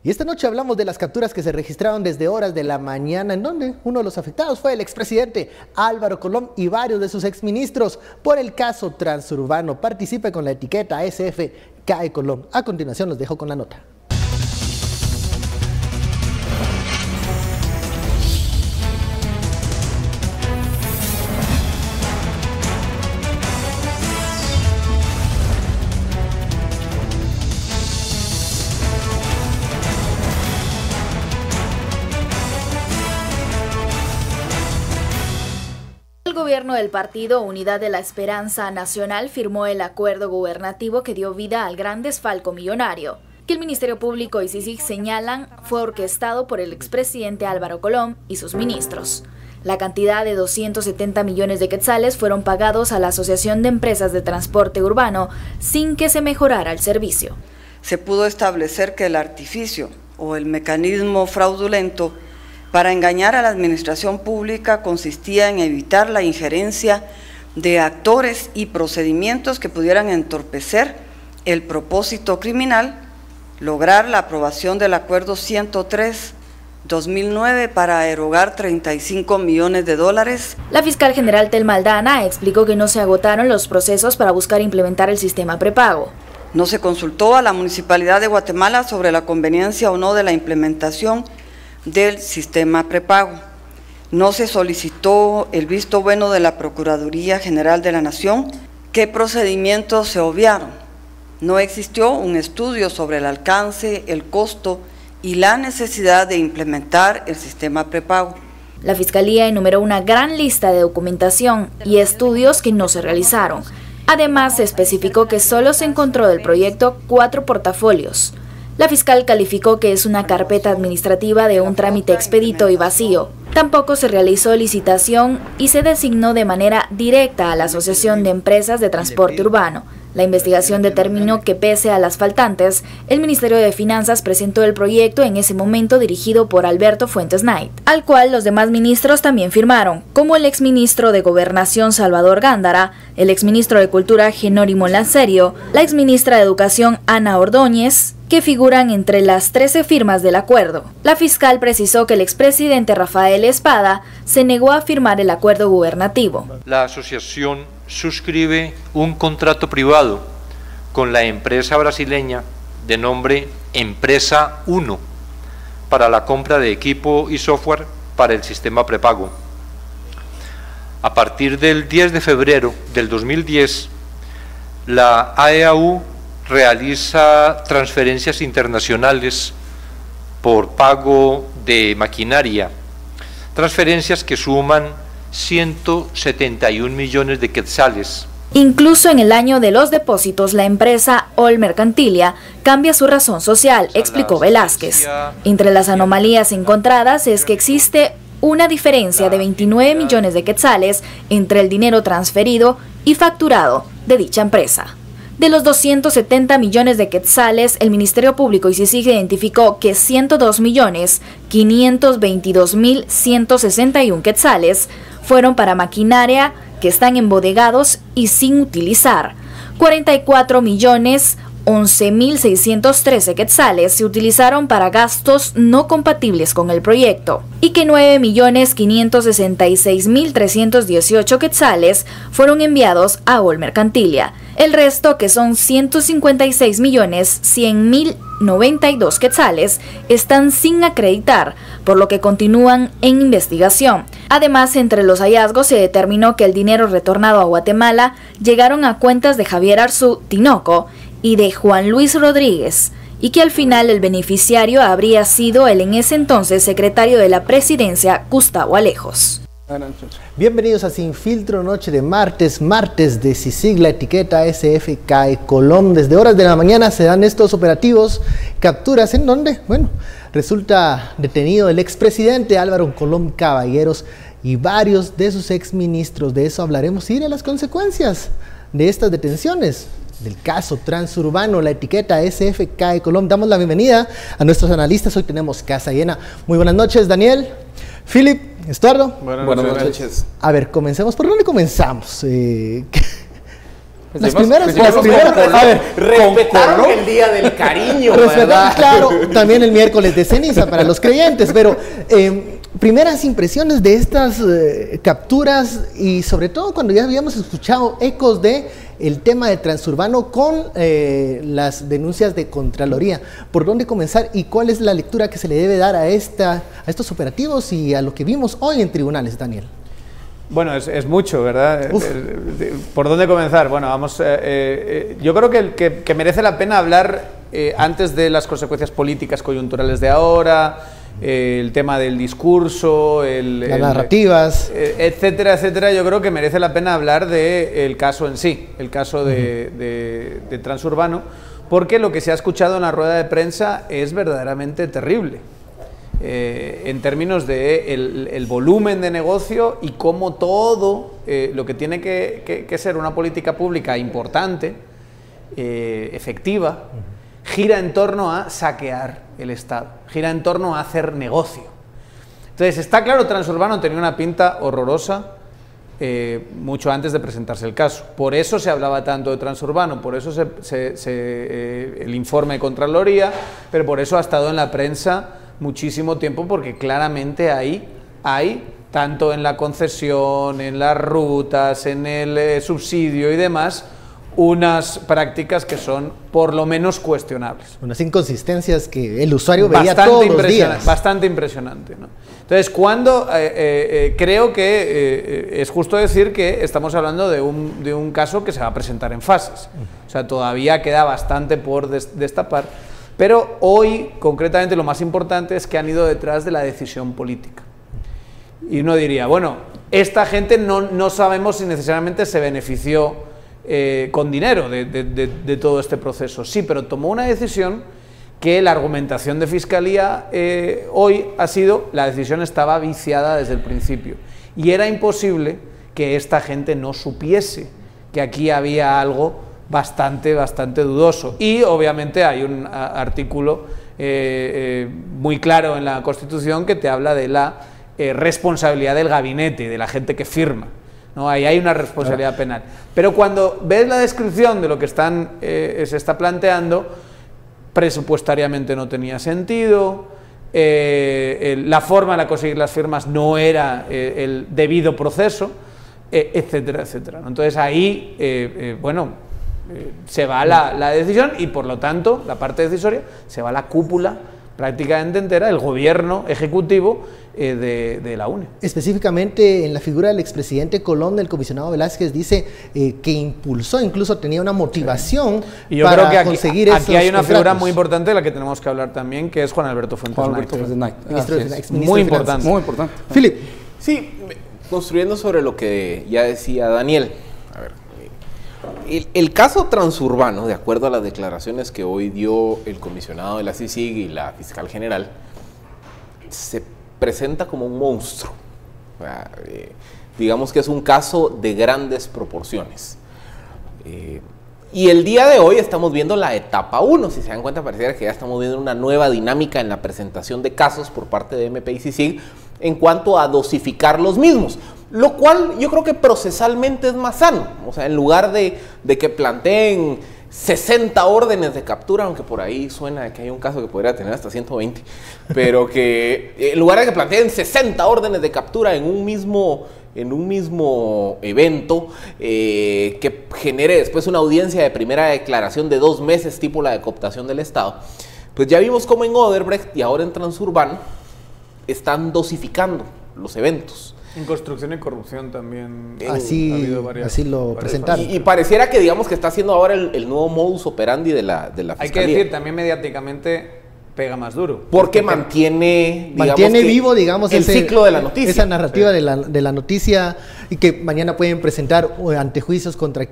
Y esta noche hablamos de las capturas que se registraron desde horas de la mañana, en donde uno de los afectados fue el expresidente Álvaro Colom y varios de sus exministros por el caso transurbano. Participe con la etiqueta SF CAE Colom. A continuación los dejo con la nota. El gobierno del partido Unidad de la Esperanza Nacional firmó el acuerdo gubernativo que dio vida al gran desfalco millonario, que el Ministerio Público y CICIG señalan fue orquestado por el expresidente Álvaro Colom y sus ministros. La cantidad de 270 millones de quetzales fueron pagados a la Asociación de Empresas de Transporte Urbano sin que se mejorara el servicio. Se pudo establecer que el artificio o el mecanismo fraudulento para engañar a la administración pública consistía en evitar la injerencia de actores y procedimientos que pudieran entorpecer el propósito criminal, lograr la aprobación del Acuerdo 103/2009 para erogar 35 millones de dólares. La fiscal general Telma Aldana explicó que no se agotaron los procesos para buscar implementar el sistema prepago. No se consultó a la Municipalidad de Guatemala sobre la conveniencia o no de la implementación del sistema prepago. No se solicitó el visto bueno de la Procuraduría General de la Nación. ¿Qué procedimientos se obviaron? No existió un estudio sobre el alcance, el costo y la necesidad de implementar el sistema prepago. La Fiscalía enumeró una gran lista de documentación y estudios que no se realizaron. Además, se especificó que solo se encontró del proyecto 4 portafolios. La fiscal calificó que es una carpeta administrativa de un trámite expedito y vacío. Tampoco se realizó licitación y se designó de manera directa a la Asociación de Empresas de Transporte Urbano. La investigación determinó que pese a las faltantes, el Ministerio de Finanzas presentó el proyecto en ese momento dirigido por Alberto Fuentes Knight, al cual los demás ministros también firmaron, como el exministro de Gobernación Salvador Gándara, el exministro de Cultura Genónimo Lancerio, la exministra de Educación Ana Ordóñez, que figuran entre las 13 firmas del acuerdo. La fiscal precisó que el expresidente Rafael Espada se negó a firmar el acuerdo gubernativo. La asociación suscribe un contrato privado con la empresa brasileña de nombre Empresa 1 para la compra de equipo y software para el sistema prepago. A partir del 10 de febrero del 2010, la AEAU realiza transferencias internacionales por pago de maquinaria, transferencias que suman 171 millones de quetzales. Incluso en el año de los depósitos, la empresa Ol Mercantilia cambia su razón social, explicó Velázquez. Entre las anomalías encontradas es que existe una diferencia de 29 millones de quetzales entre el dinero transferido y facturado de dicha empresa. De los 270 millones de quetzales, el Ministerio Público y CICIG identificó que 102.522.161 quetzales fueron para maquinaria que están embodegados y sin utilizar. 44.011.613 quetzales se utilizaron para gastos no compatibles con el proyecto y que 9.566.318 quetzales fueron enviados a Ol Mercantilia. El resto, que son 156.100.092 quetzales, están sin acreditar, por lo que continúan en investigación. Además, entre los hallazgos se determinó que el dinero retornado a Guatemala llegaron a cuentas de Javier Arzú Tinoco y de Juan Luis Rodríguez, y que al final el beneficiario habría sido el en ese entonces secretario de la Presidencia, Gustavo Alejos. Bienvenidos a Sin Filtro, noche de martes de CICIG, la etiqueta SF CAE Colom. Desde horas de la mañana se dan estos operativos, capturas en donde, bueno, resulta detenido el expresidente Álvaro Colom Caballeros y varios de sus exministros. De eso hablaremos y de las consecuencias de estas detenciones del caso transurbano, la etiqueta SF CAE Colom. Damos la bienvenida a nuestros analistas. Hoy tenemos casa llena. Muy buenas noches, Daniel, Philip, Estuardo. Buenas noches. A ver, comencemos. ¿Por dónde comenzamos? Las primeras, a ver, respetaron el día del cariño, respetaron, claro, también el miércoles de ceniza para los creyentes, pero primeras impresiones de estas capturas y sobre todo cuando ya habíamos escuchado ecos de el tema de Transurbano con las denuncias de Contraloría. ¿Por dónde comenzar y cuál es la lectura que se le debe dar a estos operativos y a lo que vimos hoy en tribunales, Daniel? Bueno, es mucho, ¿verdad? ¿Por dónde comenzar? Bueno, vamos. Yo creo que merece la pena hablar antes de las consecuencias políticas coyunturales de ahora, el tema del discurso, las narrativas, etcétera, etcétera. Yo creo que merece la pena hablar del caso en sí, el caso de Transurbano, porque lo que se ha escuchado en la rueda de prensa es verdaderamente terrible. En términos de el volumen de negocio y cómo todo lo que tiene que ser una política pública importante, efectiva, gira en torno a saquear el Estado, gira en torno a hacer negocio. Entonces, está claro, Transurbano tenía una pinta horrorosa mucho antes de presentarse el caso. Por eso se hablaba tanto de Transurbano, por eso el informe de Contraloría, pero por eso ha estado en la prensa muchísimo tiempo, porque claramente hay tanto en la concesión, en las rutas, en el subsidio y demás, unas prácticas que son por lo menos cuestionables. Unas inconsistencias que el usuario veía todos los días. Bastante impresionante, ¿no? Entonces, creo que es justo decir que estamos hablando de un caso que se va a presentar en fases. O sea, todavía queda bastante por destapar. Pero hoy, concretamente, lo más importante es que han ido detrás de la decisión política. Y uno diría, bueno, esta gente no sabemos si necesariamente se benefició con dinero de todo este proceso. Sí, pero tomó una decisión que la argumentación de Fiscalía hoy ha sido, la decisión estaba viciada desde el principio. Y era imposible que esta gente no supiese que aquí había algo bastante dudoso. Y obviamente hay un artículo muy claro en la Constitución que te habla de la responsabilidad del gabinete, de la gente que firma, ¿no? Ahí hay una responsabilidad penal. Pero cuando ves la descripción de lo que se está planteando, presupuestariamente no tenía sentido, la forma de conseguir las firmas no era el debido proceso, etcétera, etcétera, ¿no? Entonces ahí, se va la decisión y por lo tanto la parte decisoria se va a la cúpula prácticamente entera, el gobierno ejecutivo de la UNE. Específicamente en la figura del expresidente Colón, del comisionado Velázquez, dice que impulsó, incluso tenía una motivación y yo para creo que conseguir aquí hay una contratos. Figura muy importante de la que tenemos que hablar también, que es Juan Alberto Fuentes Knight. Muy importante. Muy importante. Philip. Sí, construyendo sobre lo que ya decía Daniel. A ver, el caso Transurbano, de acuerdo a las declaraciones que hoy dio el comisionado de la CICIG y la fiscal general, se presenta como un monstruo. Digamos que es un caso de grandes proporciones. Y el día de hoy estamos viendo la etapa 1. Si se dan cuenta, pareciera que ya estamos viendo una nueva dinámica en la presentación de casos por parte de MP y CICIG en cuanto a dosificar los mismos. Lo cual yo creo que procesalmente es más sano. O sea, en lugar de que planteen 60 órdenes de captura, aunque por ahí suena que hay un caso que podría tener hasta 120, pero que en lugar de que planteen 60 órdenes de captura en un mismo evento, que genere después una audiencia de primera declaración de 2 meses, tipo la de cooptación del Estado, pues ya vimos cómo en Odebrecht y ahora en Transurbano están dosificando los eventos. En construcción y corrupción también así lo presentaron. Y pareciera que digamos que está haciendo ahora el nuevo modus operandi de la Fiscalía. Hay que decir, también mediáticamente pega más duro. Porque mantiene vivo, digamos, el ciclo de la noticia. Esa narrativa de la noticia, y que mañana pueden presentar antejuicios contra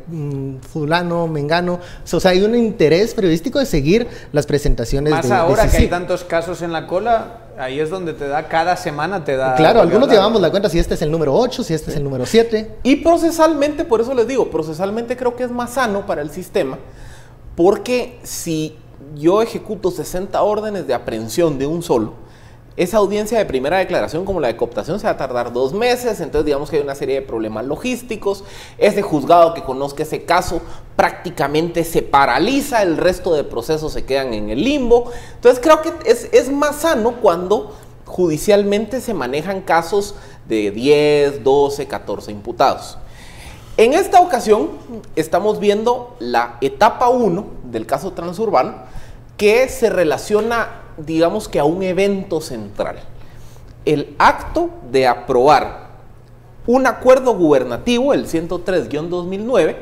fulano, mengano. O sea, hay un interés periodístico de seguir las presentaciones. Más ahora que hay tantos casos en la cola, ahí es donde cada semana te da... Claro, algunos llevamos la cuenta si este es el número 8, si este es el número 7. Y procesalmente, por eso les digo, procesalmente creo que es más sano para el sistema, porque si yo ejecuto 60 órdenes de aprehensión de un solo, esa audiencia de primera declaración, como la de cooptación, se va a tardar 2 meses, entonces digamos que hay una serie de problemas logísticos. Ese juzgado que conozca ese caso prácticamente se paraliza, el resto de procesos se quedan en el limbo. Entonces creo que es más sano cuando judicialmente se manejan casos de 10, 12, 14 imputados. En esta ocasión estamos viendo la etapa 1 del caso Transurbano, que se relaciona, digamos que a un evento central. El acto de aprobar un acuerdo gubernativo, el 103-2009,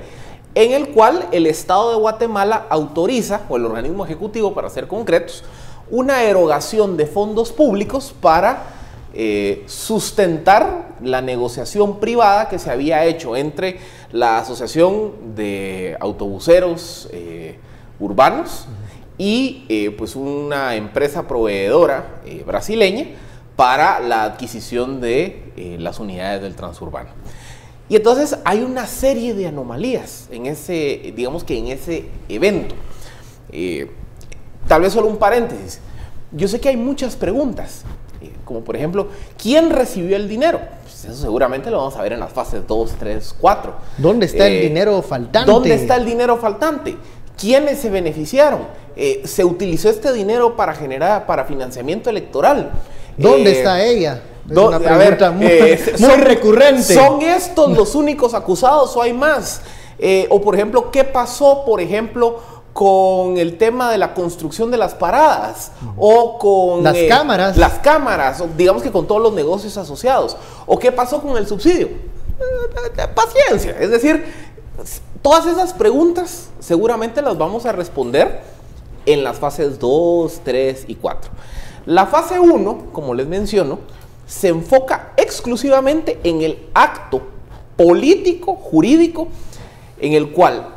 en el cual el Estado de Guatemala autoriza, o el organismo ejecutivo para ser concretos, una erogación de fondos públicos para sustentar la negociación privada que se había hecho entre la Asociación de Autobuseros Urbanos y pues una empresa proveedora brasileña para la adquisición de las unidades del transurbano. Y entonces hay una serie de anomalías en ese, digamos que en ese evento. Tal vez solo un paréntesis. Yo sé que hay muchas preguntas, como por ejemplo, ¿quién recibió el dinero? Pues eso seguramente lo vamos a ver en las fases 2, 3, 4. ¿Dónde está el dinero faltante? ¿Dónde está el dinero faltante? ¿Quiénes se beneficiaron? ¿Se utilizó este dinero para financiamiento electoral? ¿Dónde está ella? Es una pregunta muy recurrente. ¿Son estos los únicos acusados o hay más? O por ejemplo, ¿qué pasó, por ejemplo, con el tema de la construcción de las paradas? O con las cámaras. Las cámaras, o digamos que con todos los negocios asociados. ¿O qué pasó con el subsidio? Paciencia. Es decir, todas esas preguntas seguramente las vamos a responder en las fases 2, 3 y 4. La fase 1, como les menciono, se enfoca exclusivamente en el acto político, jurídico, en el cual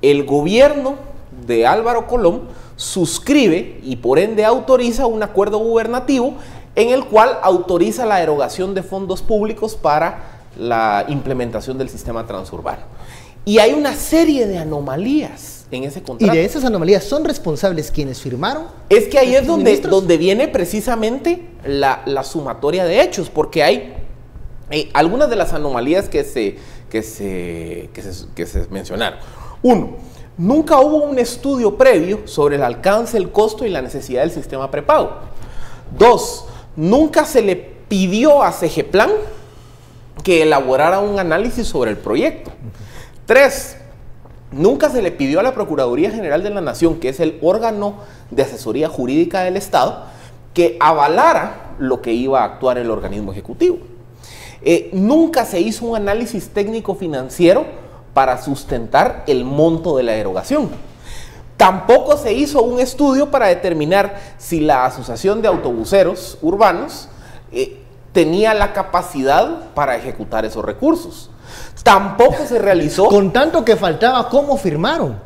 el gobierno de Álvaro Colom suscribe y por ende autoriza un acuerdo gubernativo en el cual autoriza la erogación de fondos públicos para la implementación del sistema transurbano. Y hay una serie de anomalías en ese contrato. ¿Y de esas anomalías son responsables quienes firmaron? Es que ahí es donde viene precisamente la sumatoria de hechos, porque hay algunas de las anomalías que se mencionaron. 1. Nunca hubo un estudio previo sobre el alcance, el costo y la necesidad del sistema prepago. 2. Nunca se le pidió a Segeplan que elaborara un análisis sobre el proyecto. 3. Nunca se le pidió a la Procuraduría General de la Nación, que es el órgano de asesoría jurídica del Estado, que avalara lo que iba a actuar el organismo ejecutivo. Nunca se hizo un análisis técnico financiero para sustentar el monto de la erogación. Tampoco se hizo un estudio para determinar si la Asociación de Autobuseros Urbanos tenía la capacidad para ejecutar esos recursos. Tampoco se realizó... Con tanto que faltaba, ¿cómo firmaron?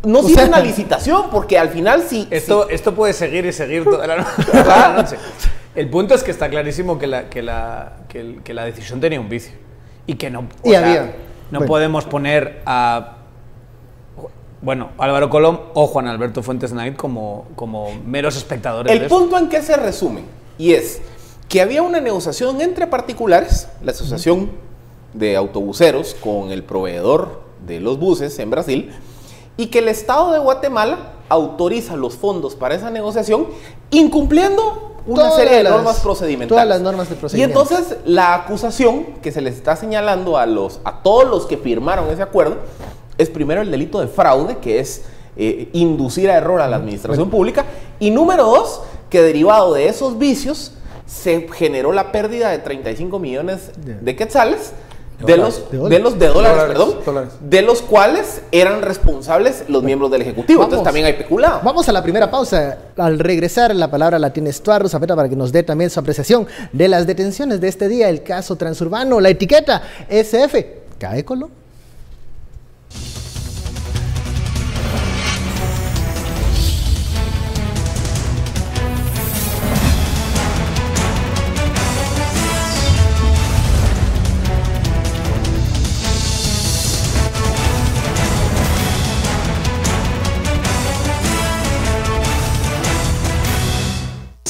No se hizo una licitación, porque al final sí... Esto puede seguir y seguir toda la noche. El punto es que está clarísimo que la decisión tenía un vicio. Y que no... No podemos poner a... Bueno, Álvaro Colom o Juan Alberto Fuentes Knight como meros espectadores. El punto en que se resume, y es que había una negociación entre particulares, la Asociación de Autobuseros con el proveedor de los buses en Brasil, y que el Estado de Guatemala autoriza los fondos para esa negociación, incumpliendo una serie de normas procedimentales. Todas las normas de procedimiento. Y entonces la acusación que se les está señalando a todos los que firmaron ese acuerdo es primero el delito de fraude, que es inducir a error a la administración pública, y número 2, que derivado de esos vicios se generó la pérdida de 35 millones de quetzales, de los cuales eran responsables los miembros del Ejecutivo. Entonces también hay peculado. Vamos a la primera pausa. Al regresar, la palabra la tiene Estuardo Zapeta para que nos dé también su apreciación de las detenciones de este día, el caso Transurbano, la etiqueta SF. ¿Cae Colom?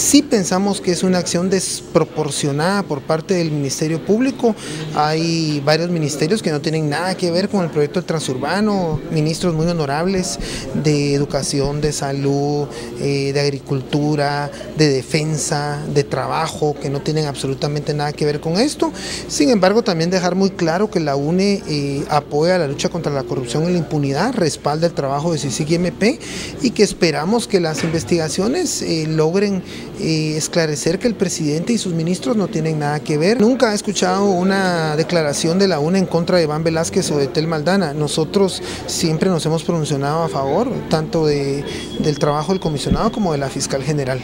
Sí pensamos que es una acción desproporcionada por parte del Ministerio Público. Hay varios ministerios que no tienen nada que ver con el proyecto del transurbano, ministros muy honorables de educación, de salud, de agricultura, de defensa, de trabajo, que no tienen absolutamente nada que ver con esto. Sin embargo, también dejar muy claro que la UNE apoya la lucha contra la corrupción y la impunidad, respalda el trabajo de CICIG-MP y que esperamos que las investigaciones logren esclarecer que el presidente y sus ministros no tienen nada que ver. Nunca he escuchado una declaración de la UNE en contra de Iván Velázquez o de Tel Maldana. Nosotros siempre nos hemos pronunciado a favor tanto del trabajo del comisionado como de la fiscal general.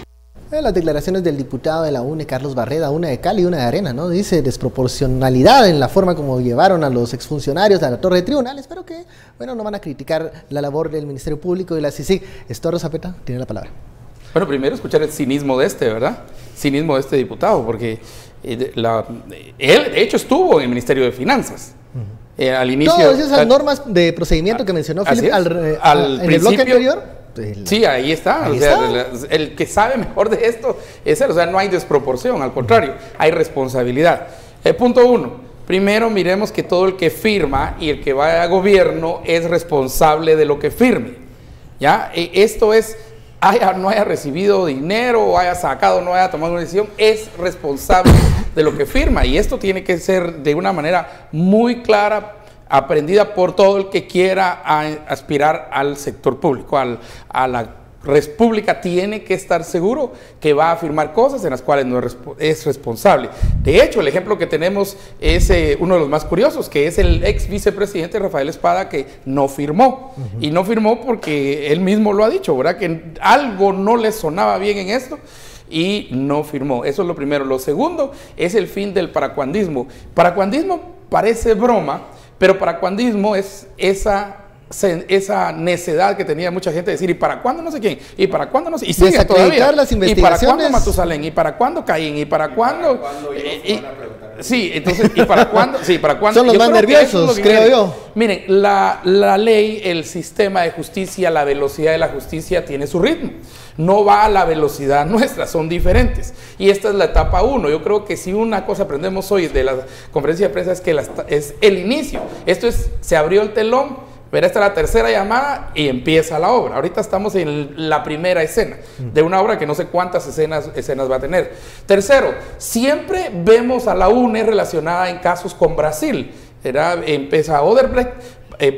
Las declaraciones del diputado de la UNE, Carlos Barreda, una de cal y una de arena, ¿no? Dice desproporcionalidad en la forma como llevaron a los exfuncionarios a la torre de tribunales, pero que, bueno, no van a criticar la labor del Ministerio Público y la CICIG. Estorro Zapeta tiene la palabra. Bueno, primero escuchar el cinismo de ¿verdad? Cinismo de este diputado, porque él, de hecho, estuvo en el Ministerio de Finanzas. Al inicio... Todas esas normas de procedimiento que mencionó Philip en el bloque anterior... Sí, ahí está. El que sabe mejor de esto es él. O sea, no hay desproporción, al contrario, hay responsabilidad. Punto 1. Primero, miremos que todo el que firma y el que va a gobierno es responsable de lo que firme. ¿Ya? Esto es, no haya recibido dinero, o haya sacado, no haya tomado una decisión, es responsable de lo que firma. Y esto tiene que ser de una manera muy clara, aprendida por todo el que quiera aspirar al sector público, a la red pública. Tiene que estar seguro que va a firmar cosas en las cuales no es responsable. De hecho, el ejemplo que tenemos es uno de los más curiosos, que es el ex vicepresidente Rafael Espada, que no firmó. Y no firmó porque él mismo lo ha dicho, ¿verdad? Que algo no le sonaba bien en esto y no firmó. Eso es lo primero. Lo segundo es el fin del paracuandismo. Paracuandismo parece broma, pero paracuandismo es esa necedad que tenía mucha gente de decir, ¿y para cuándo no sé quién? ¿Y para cuándo no sé? Y sigue todavía. Las investigaciones. ¿Y para cuándo Matusalén? ¿Y para cuándo Caín? ¿Y para cuándo? Sí, entonces, ¿y para cuándo? Sí, ¿para cuándo? Son los más nerviosos, creo yo. Miren, la ley, el sistema de justicia, la velocidad de la justicia tiene su ritmo. No va a la velocidad nuestra, son diferentes. Y esta es la etapa 1. Yo creo que si una cosa aprendemos hoy de la conferencia de prensa es que es el inicio. Esto es, se abrió el telón, pero esta es la tercera llamada y empieza la obra. Ahorita estamos en la primera escena de una obra que no sé cuántas escenas va a tener. Tercero, siempre vemos a la UNE relacionada en casos con Brasil. Empieza Odebrecht,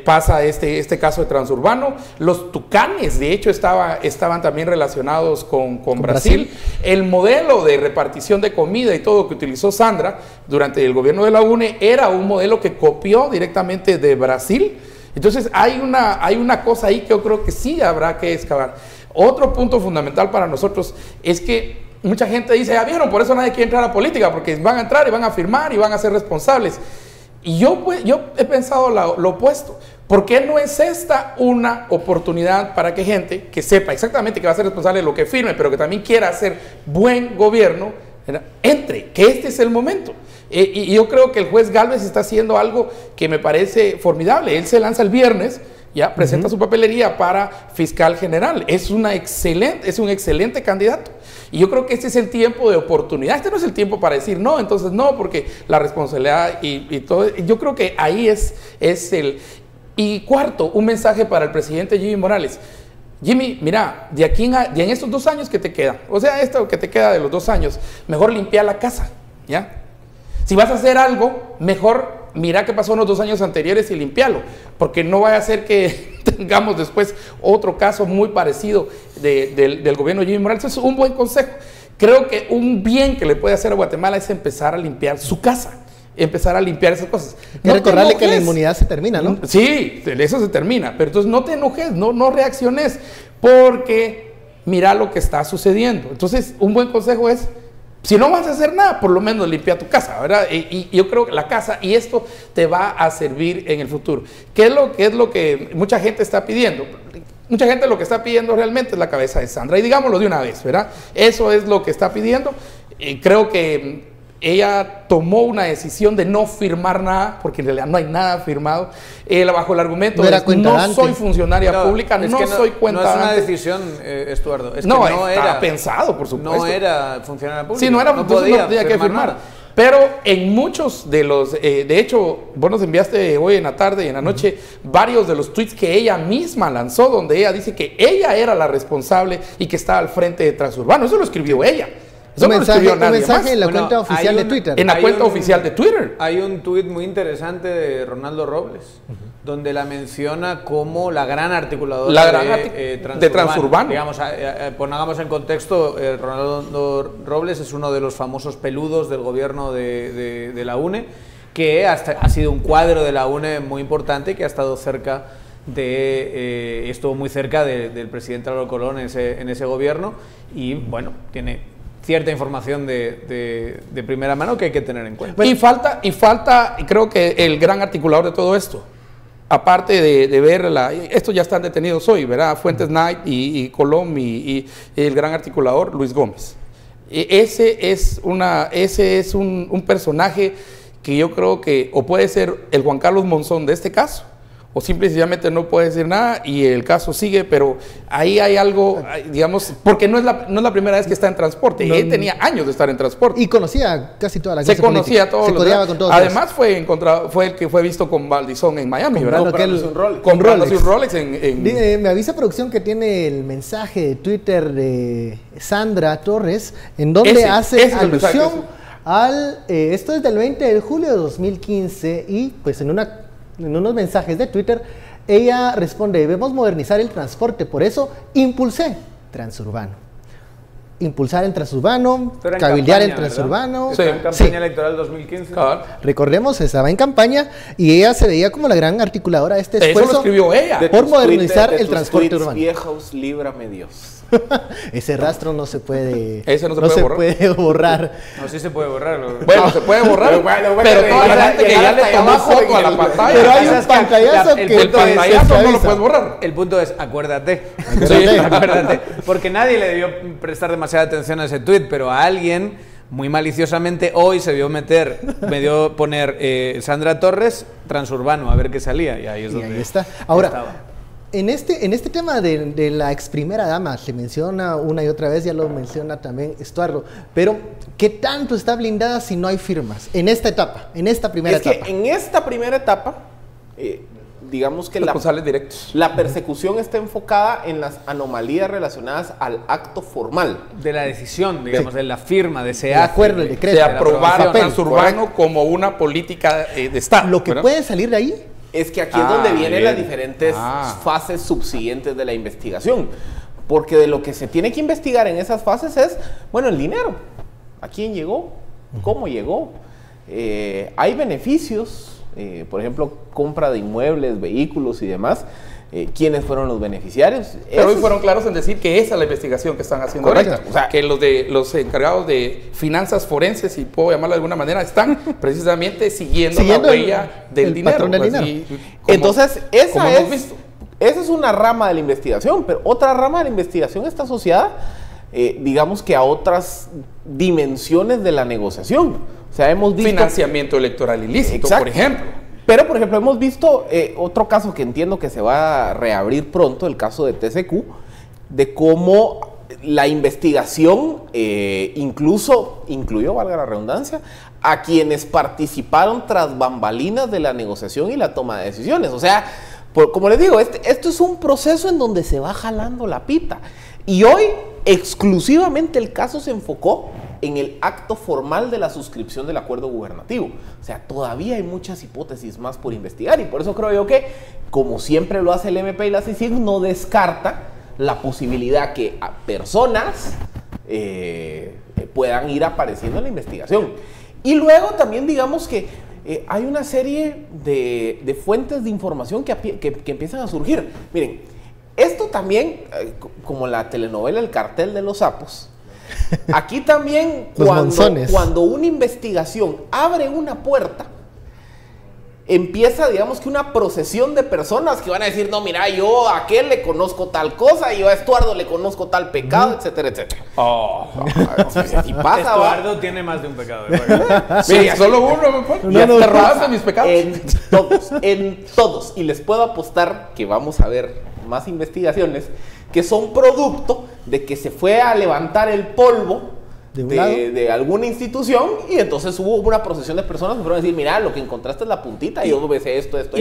pasa este caso de transurbano. Los tucanes, de hecho, estaban también relacionados con Brasil. El modelo de repartición de comida y todo que utilizó Sandra durante el gobierno de la UNE era un modelo que copió directamente de Brasil. Entonces hay una cosa ahí que yo creo que sí habrá que excavar. Otro punto fundamental para nosotros es que mucha gente dice, ya vieron, por eso nadie quiere entrar a la política, porque van a entrar y van a firmar y van a ser responsables. Y yo he pensado lo opuesto. ¿Por qué no es esta una oportunidad para que gente que sepa exactamente que va a ser responsable de lo que firme, pero que también quiera hacer buen gobierno, entre? Que este es el momento. Y yo creo que el juez Gálvez está haciendo algo que me parece formidable. Él se lanza el viernes, ya presenta su papelería para fiscal general. Es un excelente candidato. Y yo creo que este es el tiempo de oportunidad. Este no es el tiempo para decir no, entonces no, porque la responsabilidad y todo. Yo creo que ahí es el... Y cuarto, un mensaje para el presidente Jimmy Morales. Jimmy, mira, de en estos 2 años que te quedan, o sea, esto que te queda de los 2 años, mejor limpiar la casa, ¿ya? Si vas a hacer algo, mejor mira qué pasó en los 2 años anteriores y limpiarlo, porque no vaya a ser que tengamos después otro caso muy parecido del gobierno de Jimmy Morales. Eso es un buen consejo. Creo que un bien que le puede hacer a Guatemala es empezar a limpiar su casa, empezar a limpiar esas cosas. No recordarle que la inmunidad se termina, ¿no? Sí, eso se termina, pero entonces no te enojes, no reacciones, porque mira lo que está sucediendo. Entonces, un buen consejo es, si no vas a hacer nada, por lo menos limpia tu casa, ¿verdad? Y yo creo que la casa, y esto te va a servir en el futuro. ¿Qué es lo que mucha gente está pidiendo? Mucha gente lo que está pidiendo realmente es la cabeza de Sandra, y digámoslo de una vez, ¿verdad? Eso es lo que está pidiendo. Creo que ella tomó una decisión de no firmar nada, porque en realidad no hay nada firmado, bajo el argumento de no soy funcionaria pública, no soy cuenta. No es una decisión, Estuardo. Es no, que no era pensado, por supuesto. No era funcionaria pública. Sí, no era, no podía que firmar. Nada. Pero en muchos de los, de hecho, vos nos enviaste hoy en la tarde y en la noche varios de los tweets que ella misma lanzó, donde ella dice que ella era la responsable y que estaba al frente de Transurbano. Eso lo escribió ella. Eso un mensaje en la cuenta oficial de Twitter. En la cuenta oficial de Twitter. Hay un tweet muy interesante de Ronaldo Robles, donde la menciona como la gran articuladora de Transurbano. Digamos, pongamos en contexto, Ronaldo Robles es uno de los famosos peludos del gobierno de la UNE, que ha sido un cuadro de la UNE muy importante y que ha estado cerca estuvo muy cerca del presidente Álvaro Colón en ese gobierno, y bueno, tiene cierta información de primera mano que hay que tener en cuenta. Y falta, creo que el gran articulador de todo esto, aparte de ver, estos ya están detenidos hoy, ¿verdad? Fuentes Knight y Colom y el gran articulador Luis Gómez. Ese es un personaje que yo creo que o puede ser el Juan Carlos Monzón de este caso, o simplemente no puede decir nada y el caso sigue, pero ahí hay algo, digamos, porque no es la primera vez que está en transporte. Él tenía años de estar en transporte. Y conocía casi toda la clase política. Se conocía todo. Se codeaba con todos. Además fue el que fue visto con Valdizón en Miami, ¿verdad? Comprándose un Rolex en... Me avisa producción que tiene el mensaje de Twitter de Sandra Torres, en donde hace alusión al... esto es del 20 de julio de 2015 y pues en unos mensajes de Twitter, ella responde: debemos modernizar el transporte, por eso impulsé Transurbano. Impulsar el Transurbano, cabildear el Transurbano. Sí, en campaña electoral 2015. Recordemos, estaba en campaña y ella se veía como la gran articuladora de este esfuerzo. Eso lo escribió ella. Por modernizar el transporte urbano. Viejos, líbrame Dios. Ese rastro no se puede. Ese no se puede borrar. No, sí se puede borrar. Bueno, se puede borrar. pero toda la gente que ya le tomó foto a la pantalla. Pero hay un pantallazo que el pantallazo no lo puedes borrar. El punto es, acuérdate. Acuérdate. Porque nadie le debió prestar demasiada atención a ese tweet, pero a alguien muy maliciosamente hoy se vio poner Sandra Torres Transurbano, a ver qué salía. Y ahí es donde ahí está. Ahora, en este tema de la ex primera dama, se menciona una y otra vez, ya lo menciona también Estuardo, pero ¿qué tanto está blindada si no hay firmas en esta etapa, en esta primera etapa? Que en esta primera etapa, digamos que la persecución está enfocada en las anomalías relacionadas al acto formal. De la decisión, digamos, de la firma, de ese acuerdo, el decreto. De aprobar Transurbano como una política de Estado. Lo que puede salir de ahí es que aquí es donde vienen las diferentes fases subsiguientes de la investigación. Porque de lo que se tiene que investigar en esas fases es, bueno, el dinero. ¿A quién llegó? ¿Cómo llegó? Hay beneficios, por ejemplo, compra de inmuebles, vehículos y demás. ¿Quiénes fueron los beneficiarios? Pero hoy fueron claros en decir que esa es la investigación que están haciendo ahorita. O sea, que los encargados de finanzas forenses, si puedo llamarlo de alguna manera, están precisamente siguiendo la huella del dinero. Entonces, esa es una rama de la investigación, pero otra rama de la investigación está asociada, digamos que a otras dimensiones de la negociación. O sea, hemos visto... Financiamiento electoral ilícito, por ejemplo. Pero, por ejemplo, hemos visto otro caso que entiendo que se va a reabrir pronto, el caso de TCQ, de cómo la investigación incluyó, valga la redundancia, a quienes participaron tras bambalinas de la negociación y la toma de decisiones. O sea, como les digo, esto es un proceso en donde se va jalando la pita. Y hoy, exclusivamente, el caso se enfocó en el acto formal de la suscripción del acuerdo gubernativo. O sea, todavía hay muchas hipótesis más por investigar, y por eso creo yo que, como siempre lo hace el MP y la CICIG, no descarta la posibilidad que personas puedan ir apareciendo en la investigación. Y luego también, digamos que hay una serie de fuentes de información que empiezan a surgir. Miren, esto también, como la telenovela El cartel de los sapos, aquí también cuando una investigación abre una puerta, empieza, digamos que una procesión de personas que van a decir, no, mira, yo a aquel le conozco tal cosa, y yo a Estuardo le conozco tal pecado, etcétera, etcétera. Si pasa, Estuardo tiene más de un pecado. Sí, solo uno, te robas de mis pecados. En todos. Y les puedo apostar que vamos a ver más investigaciones que son producto de que se fue a levantar el polvo de alguna institución, y entonces hubo una procesión de personas que fueron a decir, mira, lo que encontraste es la puntita, y yo besé esto y esto.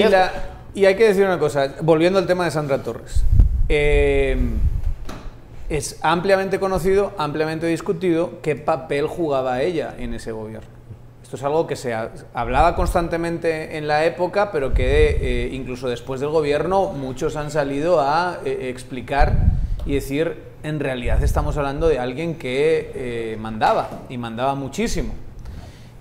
Y hay que decir una cosa, volviendo al tema de Sandra Torres. Es ampliamente conocido, ampliamente discutido qué papel jugaba ella en ese gobierno. Esto es algo que se hablaba constantemente en la época, pero que incluso después del gobierno muchos han salido a explicar y decir, en realidad estamos hablando de alguien que mandaba, y mandaba muchísimo.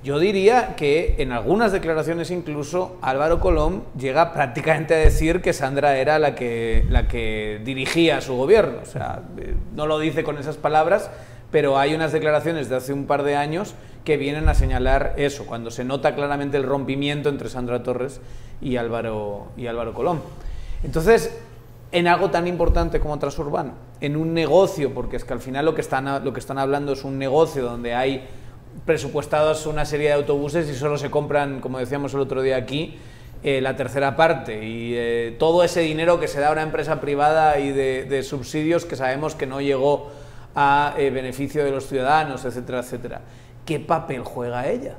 Yo diría que en algunas declaraciones incluso Álvaro Colom llega prácticamente a decir que Sandra era la que dirigía su gobierno. O sea, no lo dice con esas palabras, pero hay unas declaraciones de hace un par de años que vienen a señalar eso, cuando se nota claramente el rompimiento entre Sandra Torres y Álvaro Colom. Entonces, en algo tan importante como Transurbano, en un negocio, porque es que al final lo que están hablando es un negocio donde hay presupuestados una serie de autobuses y solo se compran, como decíamos el otro día aquí, la tercera parte, y todo ese dinero que se da a una empresa privada y de subsidios que sabemos que no llegó a beneficio de los ciudadanos, etcétera, etcétera. ¿Qué papel juega ella?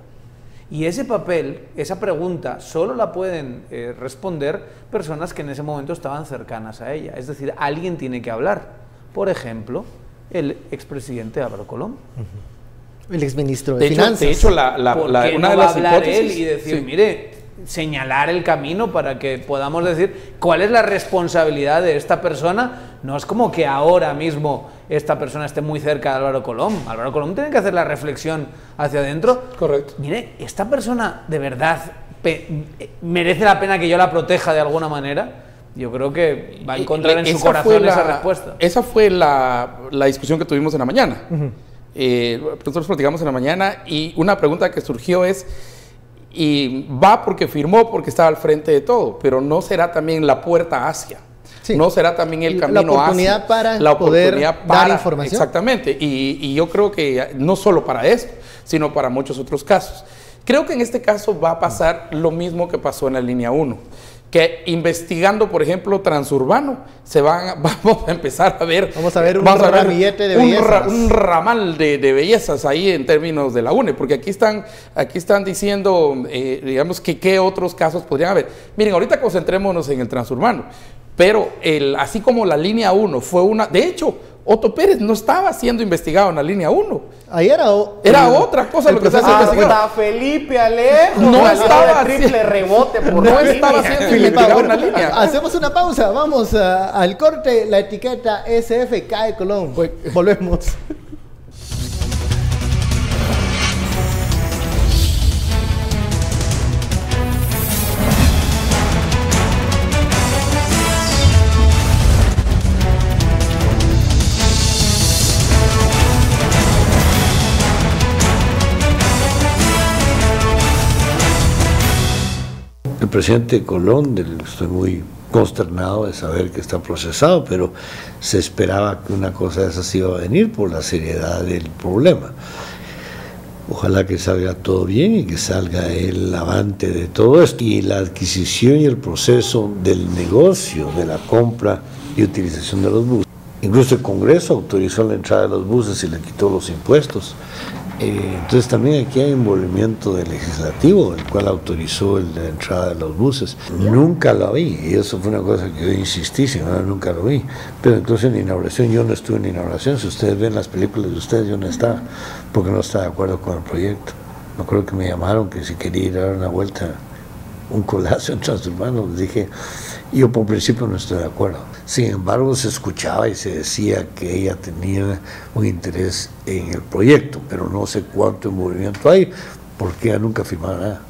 Y ese papel, esa pregunta, solo la pueden responder personas que en ese momento estaban cercanas a ella. Es decir, alguien tiene que hablar. Por ejemplo, el expresidente Álvaro Colom. El exministro de Finanzas. De hecho, una de las hipótesis, él y decir, mire, señalar el camino para que podamos decir cuál es la responsabilidad de esta persona. No es como que ahora mismo esta persona esté muy cerca de Álvaro Colom. Álvaro Colom tiene que hacer la reflexión hacia adentro. Correcto. Mire, esta persona de verdad merece la pena que yo la proteja de alguna manera. Yo creo que va a encontrar en su corazón esa respuesta. Esa fue la discusión que tuvimos en la mañana. Nosotros platicamos en la mañana y una pregunta que surgió es, y va porque firmó, porque estaba al frente de todo, pero ¿no será también la puerta hacia? Sí. ¿No será también el camino hacia? La oportunidad para poder dar información. Exactamente, y yo creo que no solo para esto, sino para muchos otros casos. Creo que en este caso va a pasar lo mismo que pasó en la línea 1. Que investigando, por ejemplo, Transurbano, vamos a empezar a ver... Vamos a ver un ramillete de bellezas. Un ramal de bellezas ahí en términos de la UNE, porque aquí están diciendo, digamos, que qué otros casos podrían haber. Miren, ahorita concentrémonos en el Transurbano, pero así como la línea 1 fue una... De hecho, Otto Pérez no estaba siendo investigado en la línea 1. Ahí era otra cosa lo que se hace investigado. Hasta Felipe Alejo no estaba triple rebote por no estaba siendo investigado en la línea. Hacemos una pausa, vamos al corte. La etiqueta SF CAE Colom. Volvemos. El presidente Colom, estoy muy consternado de saber que está procesado, pero se esperaba que una cosa de esas iba a venir por la seriedad del problema. Ojalá que salga todo bien y que salga el avante de todo esto. Y la adquisición y el proceso del negocio, de la compra y utilización de los buses. Incluso el Congreso autorizó la entrada de los buses y le quitó los impuestos. Entonces también aquí hay envolvimiento del legislativo, el cual autorizó la entrada de los buses. Nunca lo vi, y eso fue una cosa que yo insistí, si no, nunca lo vi. Pero entonces en la inauguración, yo no estuve en la inauguración, si ustedes ven las películas de ustedes, yo no estaba, porque no estaba de acuerdo con el proyecto. Me acuerdo que me llamaron que si quería ir a dar una vuelta, un colazo en Transurbano, les dije, yo por principio no estoy de acuerdo. Sin embargo, se escuchaba y se decía que ella tenía un interés en el proyecto, pero no sé cuánto movimiento hay, porque ella nunca firmaba nada.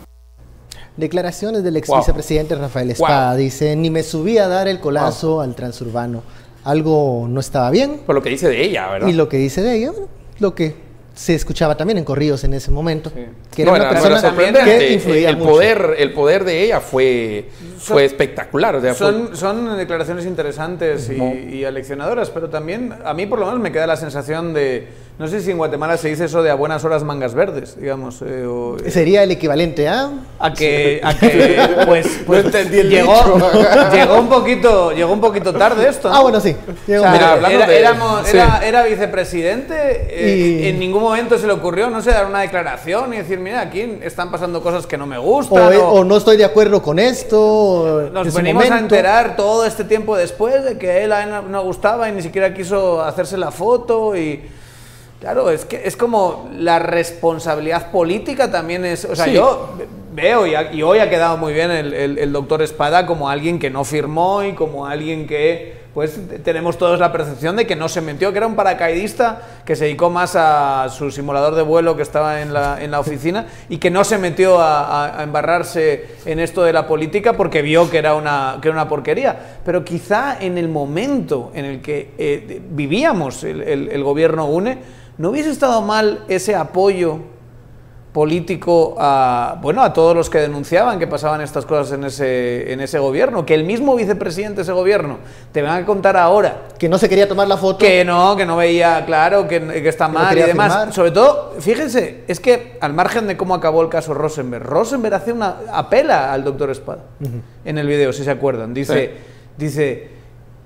Declaraciones del ex vicepresidente Rafael Espada. Dice, ni me subí a dar el colazo al Transurbano. Algo no estaba bien. Por lo que dice de ella, ¿verdad? Y lo que dice de ella, bueno, lo que se escuchaba también en corridos en ese momento, Sí. que era una persona que influía el mucho. poder de ella fue espectacular. O sea, Son declaraciones interesantes y aleccionadoras, pero también a mí por lo menos me queda la sensación de, no sé si en Guatemala se dice eso de a buenas horas mangas verdes, digamos. Sería el equivalente a que pues No entendí el llegó dicho. llegó un poquito tarde esto, ¿no? Ah, bueno, sí. O sea, Mira, hablando era vicepresidente, en ningún momento se le ocurrió, no sé, dar una declaración y decir, mira, aquí están pasando cosas que no me gustan. o no estoy de acuerdo con esto. Nos en su venimos a momento. enterar todo este tiempo después de que a él no gustaba y ni siquiera quiso hacerse la foto y... Claro, es que es como la responsabilidad política también es... O sea, Sí. yo veo y hoy ha quedado muy bien el doctor Espada como alguien que no firmó y como alguien que... Pues tenemos todos la percepción de que no se metió, que era un paracaidista que se dedicó más a su simulador de vuelo que estaba en la oficina y que no se metió a embarrarse en esto de la política porque vio que era una porquería. Pero quizá en el momento en el que vivíamos el gobierno UNE, no hubiese estado mal ese apoyo político a todos los que denunciaban que pasaban estas cosas en ese gobierno, que el mismo vicepresidente de ese gobierno te van a contar ahora Que no se quería tomar la foto. que no veía claro que está no mal y quería demás. firmar. Sobre todo, fíjense, es que al margen de cómo acabó el caso Rosenberg apela al doctor Espada en el video, si se acuerdan. Dice,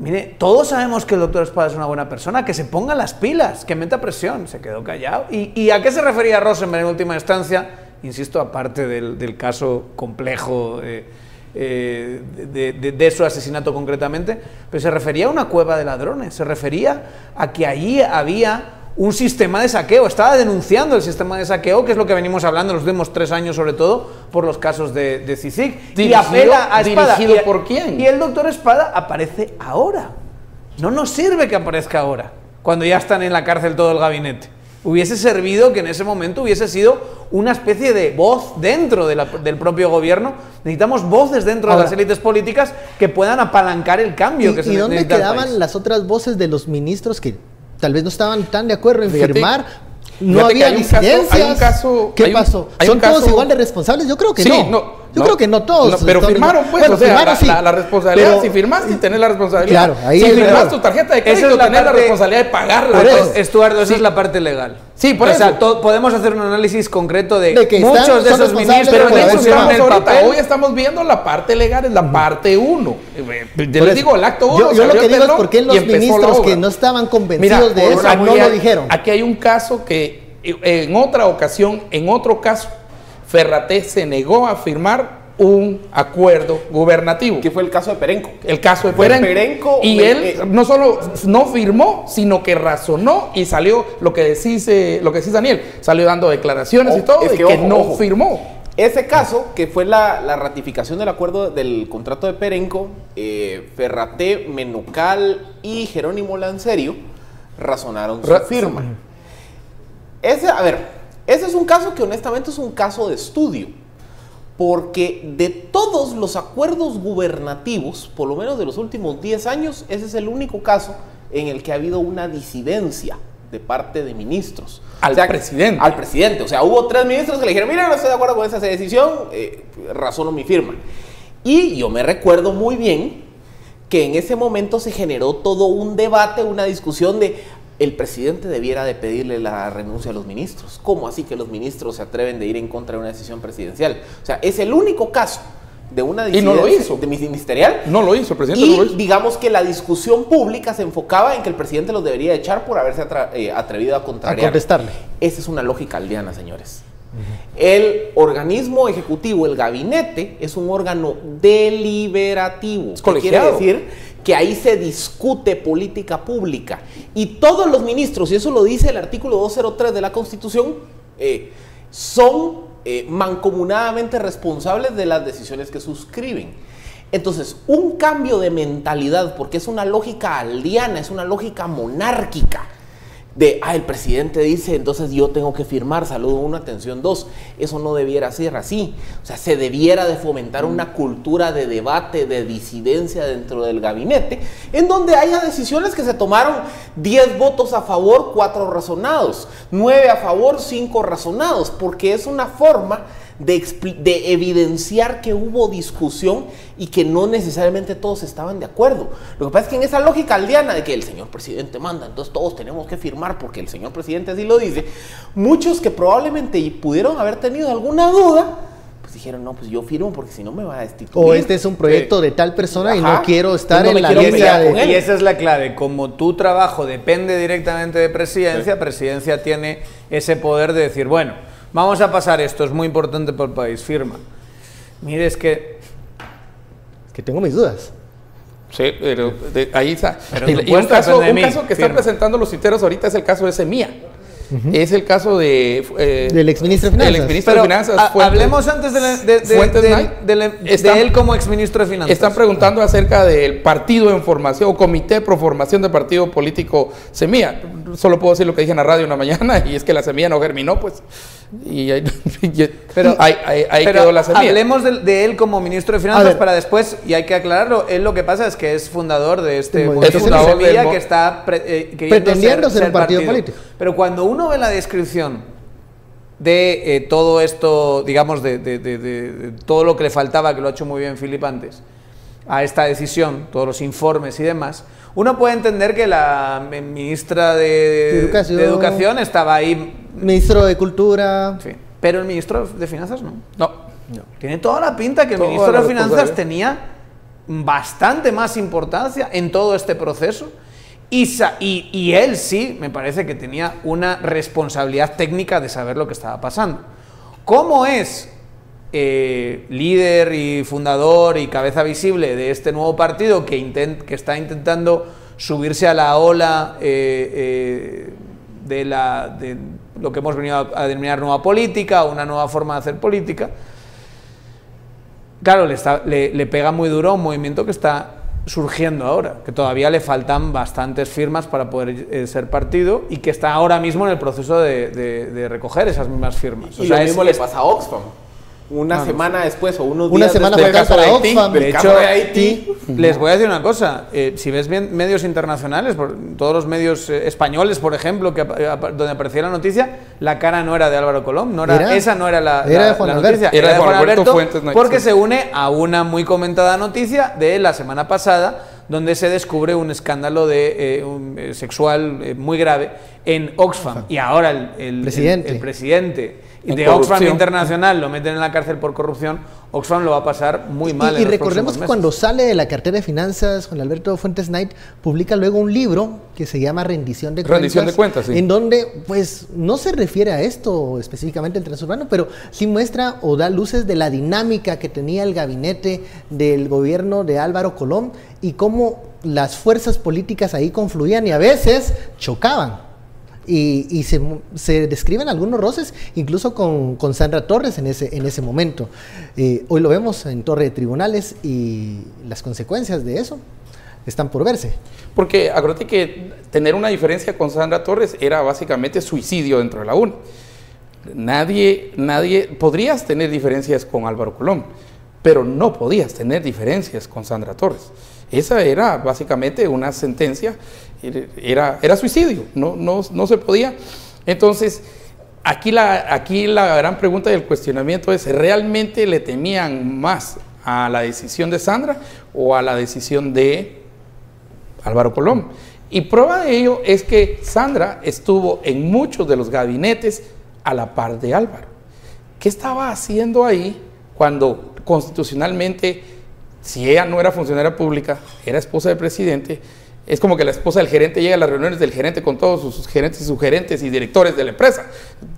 mire, todos sabemos que el doctor Espada es una buena persona, que se ponga las pilas, que meta presión. Se quedó callado. ¿Y a qué se refería Rosenberg en última instancia? Insisto, aparte del caso complejo de su asesinato concretamente, pero se refería a una cueva de ladrones, se refería a que allí había un sistema de saqueo, estaba denunciando el sistema de saqueo, que es lo que venimos hablando los últimos 3 años, sobre todo por los casos de CICIG, y apela a Espada. ¿Dirigido por quién? Y el doctor Espada aparece ahora. No nos sirve que aparezca ahora, cuando ya están en la cárcel todo el gabinete. Hubiese servido que en ese momento hubiese sido una especie de voz dentro del propio gobierno. Necesitamos voces dentro de las élites políticas que puedan apalancar el cambio que se ¿Y necesita. dónde en el quedaban país. las otras voces de los ministros que tal vez no estaban tan de acuerdo en Fíjate- firmar? No fíjate que había hay un caso- disidencias. hay un caso- ¿Qué hay un- pasó? hay ¿Son un caso- todos igual de responsables? Yo creo que Sí, no. Yo creo que no todos. pero están firmaron, igual. pues, Bueno, o sea, firmaron, sí. la responsabilidad, Pero- si firmaste, tenés la responsabilidad. Claro, ahí si es firmas verdad. tu tarjeta de Esa es crédito, la tenés la parte- responsabilidad de pagarla. Por eso. Entonces, Estuardo, esa es la parte legal. Sí, por o eso. sea, podemos hacer un análisis concreto de que muchos son de esos responsables, ministros pero en por eso haber estamos firmado el ahorita. papel. Hoy estamos viendo la parte legal, es la parte 1. Yo Por les eso. digo, el acto 1. Yo lo que digo es por qué los ministros que no estaban convencidos de eso no lo dijeron. Aquí hay un caso que en otra ocasión, en otro caso, Ferraté se negó a firmar un acuerdo gubernativo. Que fue el caso de Perenco. El caso de Pues Perenco. Perenco Y él no solo no firmó, sino que razonó y salió lo que decís Daniel, salió dando declaraciones y todo, es y que, que ojo, no ojo. firmó. Ese caso, que fue la ratificación del acuerdo del contrato de Perenco, Ferraté, Menucal y Jerónimo Lancerio razonaron su firma. Ese es un caso que honestamente es un caso de estudio, porque de todos los acuerdos gubernativos, por lo menos de los últimos 10 años, ese es el único caso en el que ha habido una disidencia de parte de ministros. Al presidente. Al presidente. O sea, hubo 3 ministros que le dijeron, mira, no estoy de acuerdo con esa decisión, razono mi firma. Y yo me recuerdo muy bien que en ese momento se generó todo un debate, una discusión de el presidente debiera de pedirle la renuncia a los ministros. ¿Cómo así que los ministros se atreven de ir en contra de una decisión presidencial? O sea, es el único caso de una Y no lo hizo. de ministerial. No lo hizo, el presidente Y no lo hizo. digamos que la discusión pública se enfocaba en que el presidente los debería echar por haberse atrevido a A contrariar. contestarle. Esa es una lógica aldeana, señores. El organismo ejecutivo, el gabinete, es un órgano deliberativo. Es ¿Qué quiere colegiado. decir? Que ahí se discute política pública. Y todos los ministros, y eso lo dice el artículo 203 de la Constitución, son mancomunadamente responsables de las decisiones que suscriben. Entonces, un cambio de mentalidad, porque es una lógica aldeana, es una lógica monárquica, el presidente dice, entonces yo tengo que firmar, saludo 1, atención 2. Eso no debiera ser así. O sea, se debiera de fomentar una cultura de debate, de disidencia dentro del gabinete, en donde haya decisiones que se tomaron 10 votos a favor, 4 razonados, 9 a favor, 5 razonados, porque es una forma de evidenciar que hubo discusión y que no necesariamente todos estaban de acuerdo. Lo que pasa es que en esa lógica aldeana de que el señor presidente manda, entonces todos tenemos que firmar porque el señor presidente así lo dice, muchos que probablemente pudieron haber tenido alguna duda, pues dijeron, no, pues yo firmo porque si no me va a destituir. O este es un proyecto de tal persona y no quiero estar no en me la quiero lista pelear con de... él. Y esa es la clave, como tu trabajo depende directamente de presidencia, presidencia tiene ese poder de decir, bueno, vamos a pasar esto, es muy importante para el país, firma. Mire, es que tengo mis dudas. Sí, pero ahí está. Pero Y un caso que están presentando los tuiteros ahorita es el caso de Semilla. Es el caso del exministro de Finanzas. Del exministro de Finanzas. Hablemos antes de él como exministro de Finanzas. Están preguntando acerca del partido en formación o comité pro formación del partido político Semilla. Solo puedo decir lo que dije en la radio una mañana y es que la semilla no germinó, pues. Pero ahí quedó la semilla. Hablemos de él como ministro de Finanzas para después, y hay que aclararlo, él lo que pasa es que es fundador de este movimiento Semilla que está pretendiendo ser un partido político. Pero cuando uno ve la descripción de todo esto, digamos, de todo lo que le faltaba, que lo ha hecho muy bien Philip antes, a esta decisión, todos los informes y demás, uno puede entender que la ministra de Educación estaba ahí. Ministro de Cultura. Sí. Pero el ministro de Finanzas no. No. Tiene toda la pinta que el ministro de Finanzas tenía bastante más importancia en todo este proceso. Y él sí, me parece que tenía una responsabilidad técnica de saber lo que estaba pasando. ¿Cómo es líder y fundador y cabeza visible de este nuevo partido que está intentando subirse a la ola de lo que hemos venido a denominar nueva política, una nueva forma de hacer política? Claro, le pega muy duro a un movimiento que está surgiendo ahora, que todavía le faltan bastantes firmas para poder ser partido y que está ahora mismo en el proceso de recoger esas mismas firmas. Y lo mismo le pasa a Oxfam. Una semana después o unos días una semana después del caso de Oxfam. De hecho, de Haití, les voy a decir una cosa, si ves bien medios internacionales, todos los medios españoles, por ejemplo, donde aparecía la noticia, la cara no era de Álvaro Colom, esa no era la noticia, era de Juan Alberto Fuentes, porque se une a una muy comentada noticia de la semana pasada, donde se descubre un escándalo sexual muy grave en Oxfam. Y ahora el presidente de Oxfam Internacional lo meten en la cárcel por corrupción. Oxfam lo va a pasar muy mal. Y recordemos que cuando sale de la cartera de finanzas, Juan Alberto Fuentes Knight publica luego un libro que se llama Rendición de Cuentas, sí. En donde pues no se refiere a esto específicamente el transurbano, pero sí muestra o da luces de la dinámica que tenía el gabinete del gobierno de Álvaro Colom y cómo las fuerzas políticas ahí confluían y a veces chocaban. Y se describen algunos roces, incluso con Sandra Torres en ese momento. Hoy lo vemos en Torre de Tribunales y las consecuencias de eso están por verse. Porque acuérdate que tener una diferencia con Sandra Torres era básicamente suicidio dentro de la UNE. Podrías tener diferencias con Álvaro Colom, pero no podías tener diferencias con Sandra Torres. Esa era básicamente una sentencia, era suicidio, no se podía. Entonces, aquí la gran pregunta y el cuestionamiento es, ¿realmente le temían más a la decisión de Sandra o a la decisión de Álvaro Colom? Y prueba de ello es que Sandra estuvo en muchos de los gabinetes a la par de Álvaro. ¿Qué estaba haciendo ahí cuando constitucionalmente, si ella no era funcionaria pública, era esposa del presidente? Es como que la esposa del gerente llega a las reuniones del gerente con todos sus gerentes y subgerentes y directores de la empresa.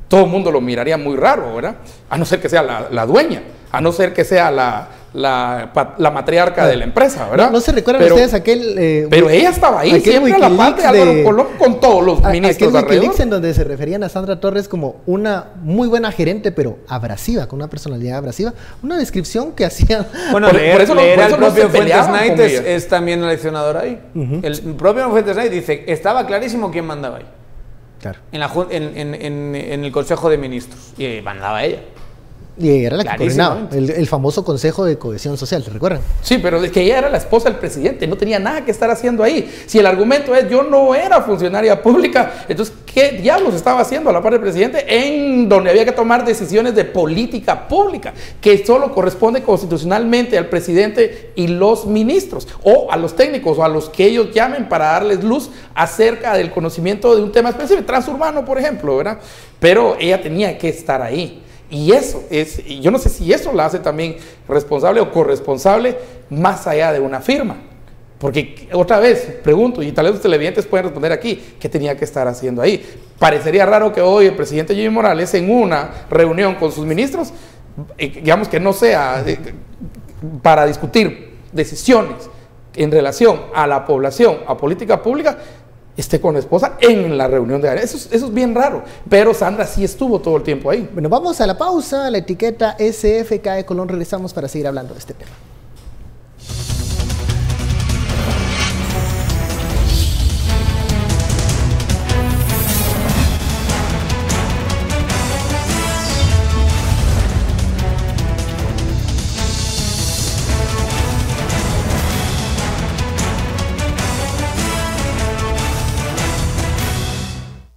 Todo el mundo lo miraría muy raro, ¿verdad? A no ser que sea la dueña, a no ser que sea la matriarca de la empresa, ¿verdad? No se recuerdan ustedes aquel... pero ella estaba ahí, siempre a la par de Álvaro Colom con todos los ministros alrededor. Aquel Wikileaks en donde se referían a Sandra Torres como una muy buena gerente, pero abrasiva, con una personalidad abrasiva. Una descripción que hacía... Bueno, por eso el propio Fuentes Knight es también el leccionador ahí. El propio Fuentes Knight dice, estaba clarísimo quién mandaba ahí. Claro. En el Consejo de Ministros. Y mandaba ella. Y era la que coordinaba el famoso Consejo de Cohesión Social, ¿te recuerdan? Sí, pero es que ella era la esposa del presidente, no tenía nada que estar haciendo ahí. Si el argumento es yo no era funcionaria pública, entonces ¿qué diablos estaba haciendo a la par del presidente en donde había que tomar decisiones de política pública que solo corresponde constitucionalmente al presidente y los ministros o a los técnicos o a los que ellos llamen para darles luz acerca del conocimiento de un tema específico, transurbano por ejemplo, ¿verdad? Pero ella tenía que estar ahí. Y eso es, yo no sé si eso la hace también responsable o corresponsable más allá de una firma. Porque otra vez, pregunto, y tal vez los televidentes pueden responder aquí, ¿qué tenía que estar haciendo ahí? Parecería raro que hoy el presidente Jimmy Morales en una reunión con sus ministros, digamos que no sea para discutir decisiones en relación a la población, a política pública, esté con la esposa en la reunión de área. Eso es bien raro, pero Sandra sí estuvo todo el tiempo ahí. Bueno, vamos a la pausa, la etiqueta SFK Colón, regresamos para seguir hablando de este tema.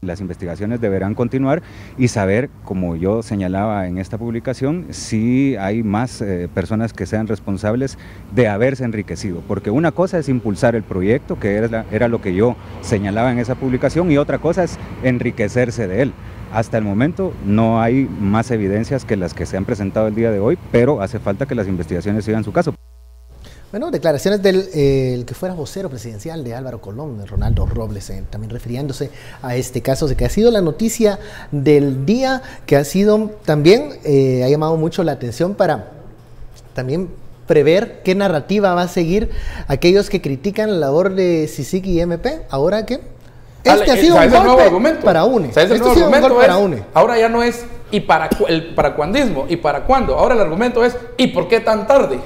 Las investigaciones deberán continuar y saber, como yo señalaba en esta publicación, si hay más personas que sean responsables de haberse enriquecido. Porque una cosa es impulsar el proyecto, que era lo que yo señalaba en esa publicación, y otra cosa es enriquecerse de él. Hasta el momento no hay más evidencias que las que se han presentado el día de hoy, pero hace falta que las investigaciones sigan su caso. Bueno, declaraciones del el que fuera vocero presidencial de Álvaro Colón, de Ronaldo Robles, también refiriéndose a este caso, de que ha sido la noticia del día, que ha sido también, ha llamado mucho la atención para también prever qué narrativa va a seguir aquellos que critican la labor de CICIG y MP, ahora que ha sido un golpe para UNE. Ahora ya no es ¿y para cuandismo? ¿Y para cuándo? Ahora el argumento es ¿y por qué tan tarde?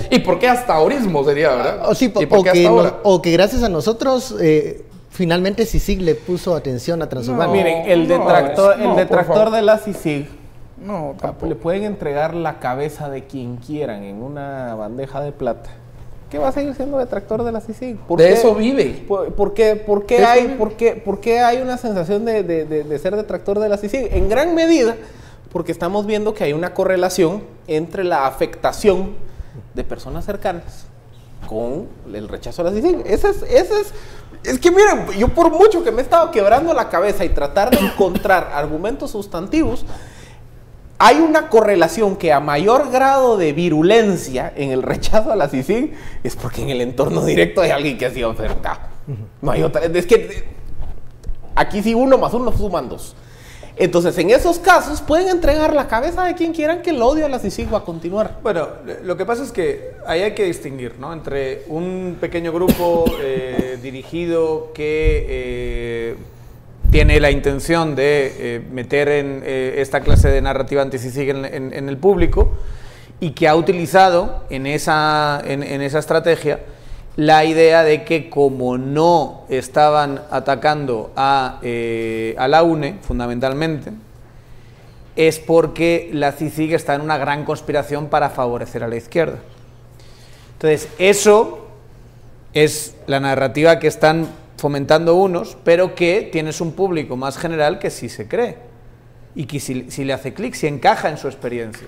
¿Y por qué hasta ahorismo sería, verdad? Sí, o que gracias a nosotros finalmente CICIG le puso atención a Transurbano. Miren, el detractor de la CICIG le pueden entregar la cabeza de quien quieran en una bandeja de plata. ¿Qué va a seguir siendo detractor de la CICIG? De eso vive. ¿Por qué hay una sensación de ser detractor de la CICIG? En gran medida porque estamos viendo que hay una correlación entre la afectación de personas cercanas con el rechazo a la CICIG. Es que miren, yo por mucho que me he estado quebrando la cabeza y tratar de encontrar argumentos sustantivos, hay una correlación que a mayor grado de virulencia en el rechazo a la CICIG es porque en el entorno directo hay alguien que ha sido afectado. No hay otra. Es que aquí sí 1 más 1 suman 2. Entonces, en esos casos pueden entregar la cabeza de quien quieran, que el odio a la CICIG va a continuar. Bueno, lo que pasa es que ahí hay que distinguir, ¿no?, entre un pequeño grupo dirigido que tiene la intención de meter en esta clase de narrativa anti-CICIG en el público, y que ha utilizado en esa estrategia la idea de que como no estaban atacando a la UNE, fundamentalmente, es porque la CICIG está en una gran conspiración para favorecer a la izquierda. Entonces, eso es la narrativa que están fomentando unos, pero que tienes un público más general que sí se cree y que si le hace clic, si encaja en su experiencia.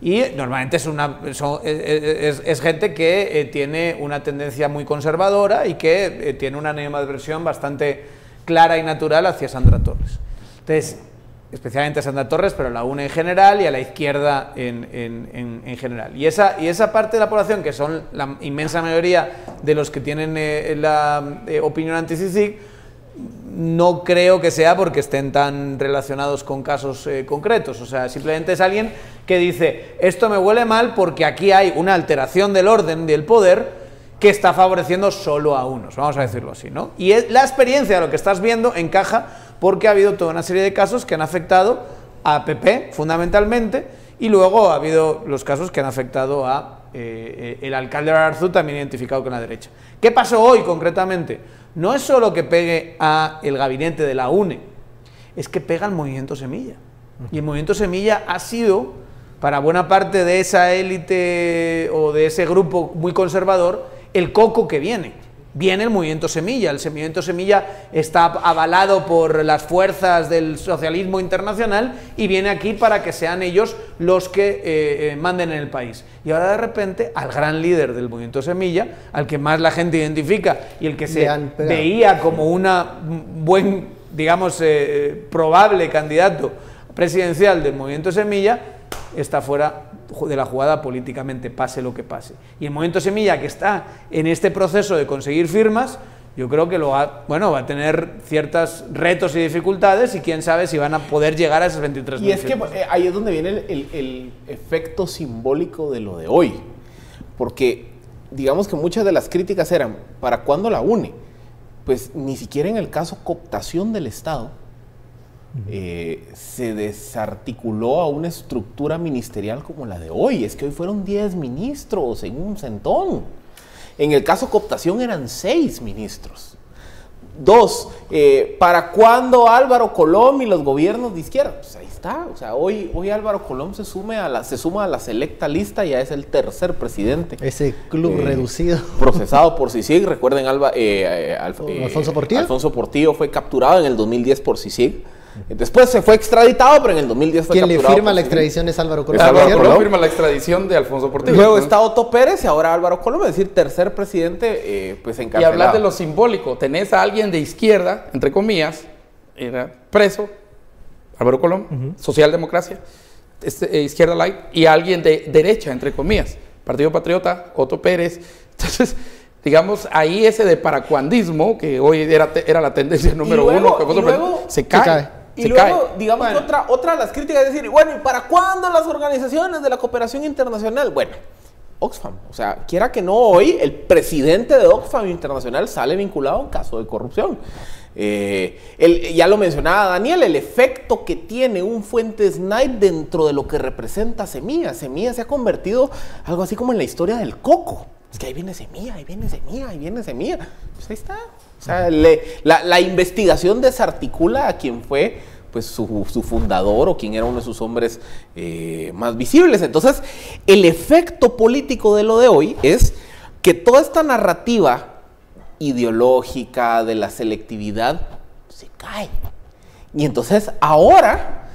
Y normalmente es gente que tiene una tendencia muy conservadora y que tiene una animadversión bastante clara y natural hacia Sandra Torres. Entonces, especialmente a Sandra Torres, pero a la UNE en general y a la izquierda en general. Y esa parte de la población, que son la inmensa mayoría de los que tienen la opinión anti-CICIG, no creo que sea porque estén tan relacionados con casos concretos. O sea, simplemente es alguien que dice, esto me huele mal porque aquí hay una alteración del orden del poder que está favoreciendo solo a unos, vamos a decirlo así, ¿no? Y la experiencia de lo que estás viendo encaja porque ha habido toda una serie de casos que han afectado a PP, fundamentalmente, y luego ha habido los casos que han afectado a el alcalde de Ararzu, también identificado con la derecha. ¿Qué pasó hoy concretamente? no es solo que pegue a el gabinete de la UNE, es que pega al movimiento Semilla. Y el movimiento Semilla ha sido, para buena parte de esa élite o de ese grupo muy conservador, el coco que viene. Viene el movimiento Semilla. El movimiento Semilla está avalado por las fuerzas del socialismo internacional y viene aquí para que sean ellos los que manden en el país. Y ahora de repente al gran líder del movimiento Semilla, al que más la gente identifica y el que se veía como una buen, digamos, probable candidato presidencial del movimiento Semilla, está fuera de la jugada políticamente, pase lo que pase. Y el movimiento Semilla, que está en este proceso de conseguir firmas, yo creo que va a tener ciertos retos y dificultades, y quién sabe si van a poder llegar a esos 23 Y es que ahí es donde viene el efecto simbólico de lo de hoy, porque digamos que muchas de las críticas eran, ¿para cuándo la UNE? Pues ni siquiera en el caso cooptación del Estado se desarticuló a una estructura ministerial como la de hoy. Es que hoy fueron 10 ministros en un centón. En el caso cooptación eran 6 ministros. 2, ¿para cuándo Álvaro Colom y los gobiernos de izquierda? Pues ahí está. O sea, hoy Álvaro Colom se suma a la selecta lista, ya es el tercer presidente. Ese club reducido. Procesado por CICIG. Recuerden, Alfonso Portillo. Alfonso Portillo fue capturado en el 2010 por CICIG. Después se fue extraditado, pero en el 2010 fue capturado. ¿Quién le firma la extradición es Álvaro Colom? Álvaro Colom firma la extradición de Alfonso Portillo. Luego está Otto Pérez y ahora Álvaro Colom, es decir, tercer presidente pues encarcelado. Y hablar de lo simbólico, tenés a alguien de izquierda, entre comillas, era preso, Álvaro Colom, socialdemocracia, izquierda light, y alguien de derecha, entre comillas, Partido Patriota, Otto Pérez. Entonces, digamos, ahí ese de paracuandismo, que hoy era la tendencia número uno, se cae. Y luego, digamos, otra de las críticas es decir, bueno, ¿y para cuándo las organizaciones de la cooperación internacional? Bueno, Oxfam, o sea, quiera que no, hoy el presidente de Oxfam Internacional sale vinculado a un caso de corrupción. Ya lo mencionaba Daniel, el efecto que tiene un Fuentes Knight dentro de lo que representa Semilla. Semilla se ha convertido algo así como en la historia del coco. Es que ahí viene Semilla, ahí viene Semilla, ahí viene Semilla. Pues ahí está. O sea, la investigación desarticula a quien fue pues su fundador o quien era uno de sus hombres más visibles. Entonces, el efecto político de lo de hoy es que toda esta narrativa ideológica de la selectividad se cae. Y entonces ahora,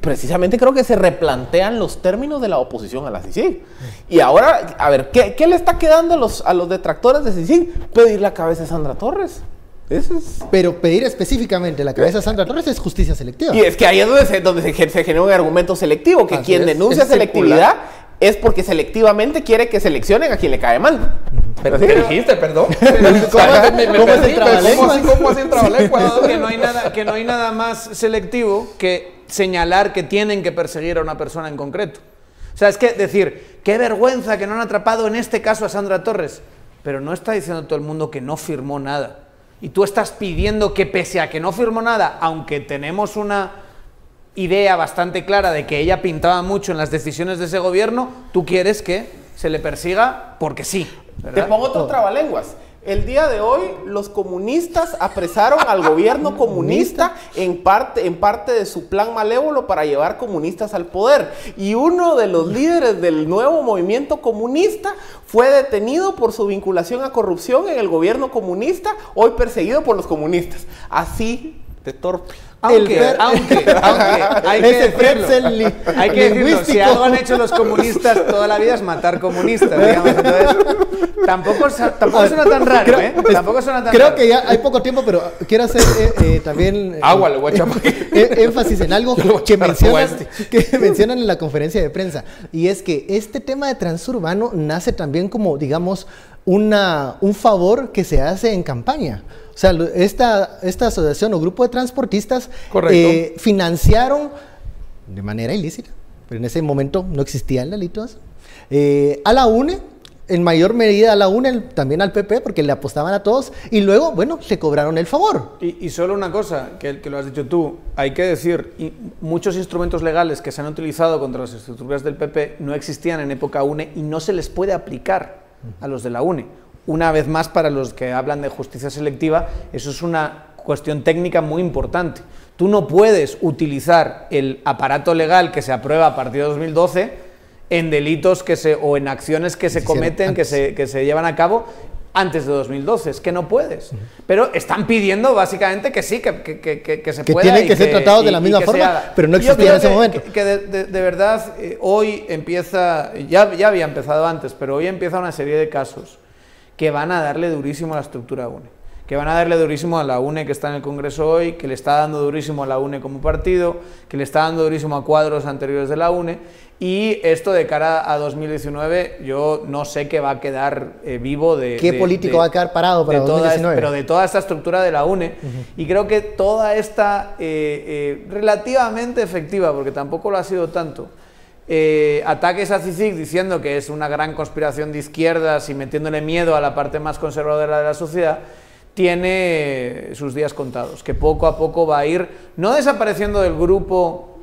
precisamente creo que se replantean los términos de la oposición a la CICIG. Y ahora, a ver, ¿qué le está quedando a los detractores de CICIG? Pedir la cabeza de Sandra Torres. Pero pedir específicamente la cabeza de Sandra Torres es justicia selectiva. Y es que ahí es donde se genera un argumento selectivo, que quien denuncia selectividad es porque selectivamente quiere que seleccionen a quien le cae mal. ¿Pero qué dijiste? Perdón. ¿Cómo así el trabalenguas? Que no hay nada más selectivo que señalar que tienen que perseguir a una persona en concreto. O sea, es que decir, qué vergüenza que no han atrapado en este caso a Sandra Torres, pero no está diciendo todo el mundo que no firmó nada. Y tú estás pidiendo que pese a que no firmó nada, aunque tenemos una idea bastante clara de que ella pintaba mucho en las decisiones de ese gobierno, tú quieres que se le persiga porque sí, ¿verdad? Te pongo otro trabalenguas. El día de hoy los comunistas apresaron al gobierno comunista en parte de su plan malévolo para llevar comunistas al poder. Y uno de los líderes del nuevo movimiento comunista fue detenido por su vinculación a corrupción en el gobierno comunista, hoy perseguido por los comunistas. Así de torpe. Aunque hay que decirlo, si algo han hecho los comunistas toda la vida es matar comunistas, digamos. Entonces, tampoco suena tan raro, Tampoco suena tan Creo raro. que ya hay poco tiempo, pero quiero hacer también agua, le voy a echar énfasis en algo que mencionan en la conferencia de prensa, y es que este tema de transurbano nace también como, digamos, un favor que se hace en campaña. O sea, esta asociación o grupo de transportistas financiaron de manera ilícita, pero en ese momento no existían delitos, a la UNE, en mayor medida a la UNE, también al PP, porque le apostaban a todos, y luego, bueno, se cobraron el favor. Y solo una cosa, que lo has dicho tú, hay que decir, muchos instrumentos legales que se han utilizado contra las estructuras del PP no existían en época UNE y no se les puede aplicar a los de la UNE. una vez más, para los que hablan de justicia selectiva, eso es una cuestión técnica muy importante. Tú no puedes utilizar el aparato legal que se aprueba a partir de 2012 en delitos o en acciones que se cometen, que se llevan a cabo antes de 2012, es que no puedes. Pero están pidiendo básicamente que sí, que se pueda. Que tienen que ser tratados de la misma forma, pero no existía en ese momento. Que de verdad, hoy empieza, ya había empezado antes, pero hoy empieza una serie de casos que van a darle durísimo a la estructura UNE. Que van a darle durísimo a la UNE que está en el Congreso hoy, que le está dando durísimo a la UNE como partido, que le está dando durísimo a cuadros anteriores de la UNE, y esto de cara a 2019 yo no sé qué va a quedar vivo de... ¿Qué político va a quedar parado para 2019? Pero de toda esta estructura de la UNE, y creo que toda esta relativamente efectiva, porque tampoco lo ha sido tanto, ataques a CICIG diciendo que es una gran conspiración de izquierdas y metiéndole miedo a la parte más conservadora de la sociedad, tiene sus días contados, que poco a poco va a ir, no desapareciendo del grupo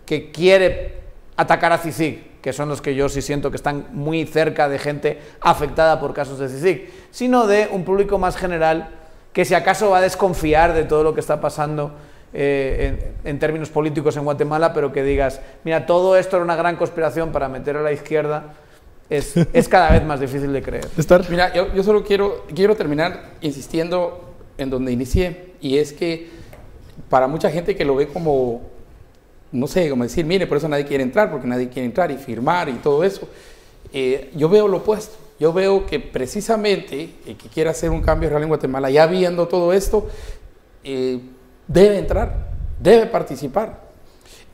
que quiere atacar a CICIG, que son los que yo sí siento que están muy cerca de gente afectada por casos de CICIG, sino de un público más general que si acaso va a desconfiar de todo lo que está pasando en términos políticos en Guatemala, pero que digas, mira, todo esto era una gran conspiración para meter a la izquierda. Es cada vez más difícil de creer. Mira, yo solo quiero terminar insistiendo en donde inicié, y es que para mucha gente que lo ve como, no sé, como decir, mire, por eso nadie quiere entrar, porque nadie quiere entrar y firmar y todo eso, yo veo lo opuesto. Yo veo que precisamente el que quiera hacer un cambio real en Guatemala, ya viendo todo esto, debe entrar, debe participar.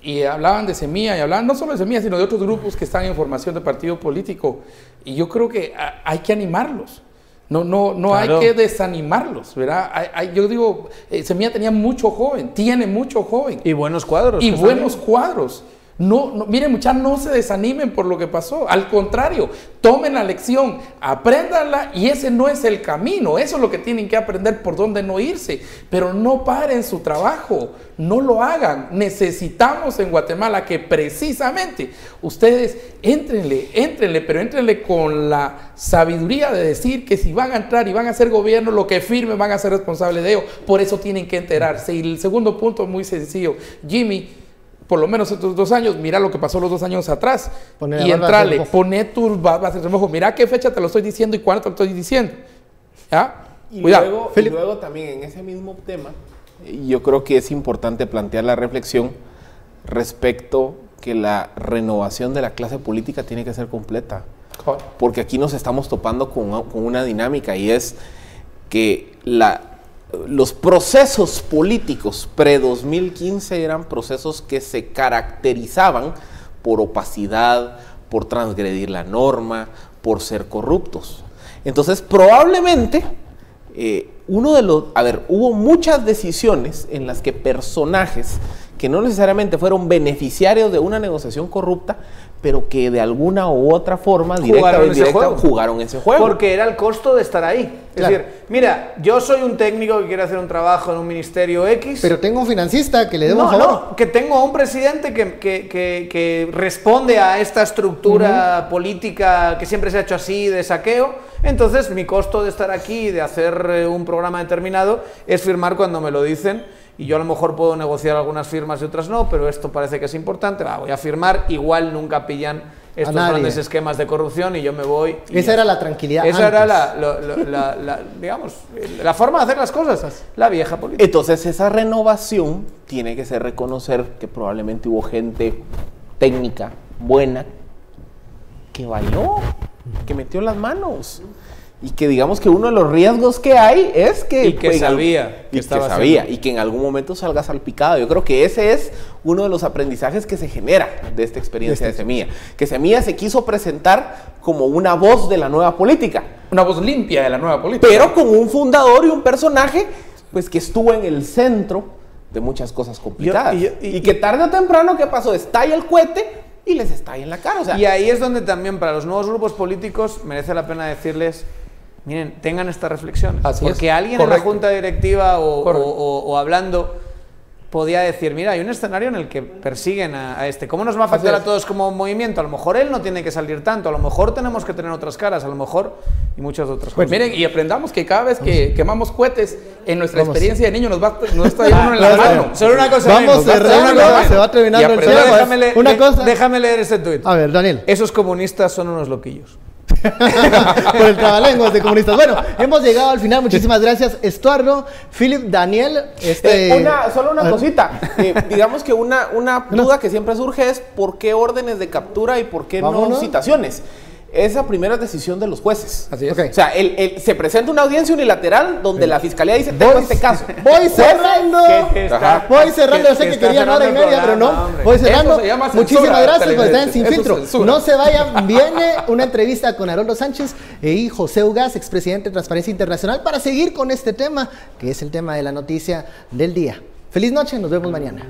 Y hablaban de Semilla, y hablaban no solo de Semilla, sino de otros grupos que están en formación de partido político. Y yo creo que hay que animarlos. No claro. Hay que desanimarlos, ¿verdad? Yo digo, Semilla tenía mucho joven, tiene mucho joven. Y buenos cuadros. Y buenos cuadros. Miren, muchachos, no se desanimen por lo que pasó. Al contrario, tomen la lección, apréndanla, y ese no es el camino. Eso es lo que tienen que aprender, por dónde no irse. Pero no paren su trabajo, no lo hagan. Necesitamos en Guatemala que precisamente ustedes éntrenle, pero éntrenle con la sabiduría de decir que si van a entrar y van a hacer gobierno, lo que firmen van a ser responsables de ello. Por eso tienen que enterarse. Y el segundo punto es muy sencillo. Jimmy, por lo menos estos 2 años, mira lo que pasó los 2 años atrás, y entrale, poné tus barbas en remojo, mira qué fecha te lo estoy diciendo y cuándo te lo estoy diciendo, ¿ya? Y luego también en ese mismo tema, yo creo que es importante plantear la reflexión respecto que la renovación de la clase política tiene que ser completa, porque aquí nos estamos topando con una dinámica, y es que los procesos políticos pre-2015 eran procesos que se caracterizaban por opacidad, por transgredir la norma, por ser corruptos. Entonces, probablemente, hubo muchas decisiones en las que personajes que no necesariamente fueron beneficiarios de una negociación corrupta, pero que de alguna u otra forma, directa o indirecta, jugaron ese juego. Porque era el costo de estar ahí. Claro. Es decir, mira, yo soy un técnico que quiere hacer un trabajo en un ministerio X. Pero tengo un financista que le debo un favor. No, que tengo a un presidente que responde a esta estructura política que siempre se ha hecho así, de saqueo. Entonces, mi costo de estar aquí y de hacer un programa determinado es firmar cuando me lo dicen. Y yo a lo mejor puedo negociar algunas firmas y otras no, pero esto parece que es importante, voy a firmar, igual nunca pillan estos grandes esquemas de corrupción y yo me voy. Esa era la tranquilidad. Esa era digamos, la forma de hacer las cosas, la vieja política. Entonces esa renovación tiene que ser reconocer que probablemente hubo gente técnica, buena, que bailó, que metió las manos. Y que digamos que uno de los riesgos que hay es que... Y que sabía. Y que en algún momento salga salpicado. Yo creo que ese es uno de los aprendizajes que se genera de esta experiencia de Semilla. Que Semilla se quiso presentar como una voz de la nueva política. Una voz limpia de la nueva política. Pero con un fundador y un personaje pues que estuvo en el centro de muchas cosas complicadas. Y que tarde o temprano, ¿qué pasó? Estalla el cohete y les estalla en la cara. O sea, y ahí es donde también para los nuevos grupos políticos merece la pena decirles... Miren, tengan esta reflexión, porque alguien en la junta directiva o hablando podía decir, mira, hay un escenario en el que persiguen a este. ¿Cómo nos va a afectar a todos como movimiento? A lo mejor él no tiene que salir tanto, a lo mejor tenemos que tener otras caras, a lo mejor, y muchas otras cosas. Miren, y aprendamos que cada vez que quemamos cohetes, en nuestra experiencia de niño nos está yendo en la mano. Solo una cosa. Vamos cerrando, se va terminando el tiempo. Déjame leer este tuit. A ver, Daniel. Esos comunistas son unos loquillos. Por el trabalenguas de comunistas. Bueno, hemos llegado al final. Muchísimas gracias, Estuardo, Philip, Daniel. Solo una cosita. Digamos que una duda que siempre surge es ¿por qué órdenes de captura y por qué no citaciones? Esa primera es decisión de los jueces. Así es. O sea, se presenta una audiencia unilateral donde la fiscalía dice, tengo este caso. Voy cerrando. Yo sé que querían hora y media, pero no. Voy cerrando. Muchísimas gracias por estar en Sin Filtro. No se vayan. Viene una entrevista con Haroldo Sánchez y José Ugaz, expresidente de Transparencia Internacional, para seguir con este tema, que es el tema de la noticia del día. Feliz noche, nos vemos mañana.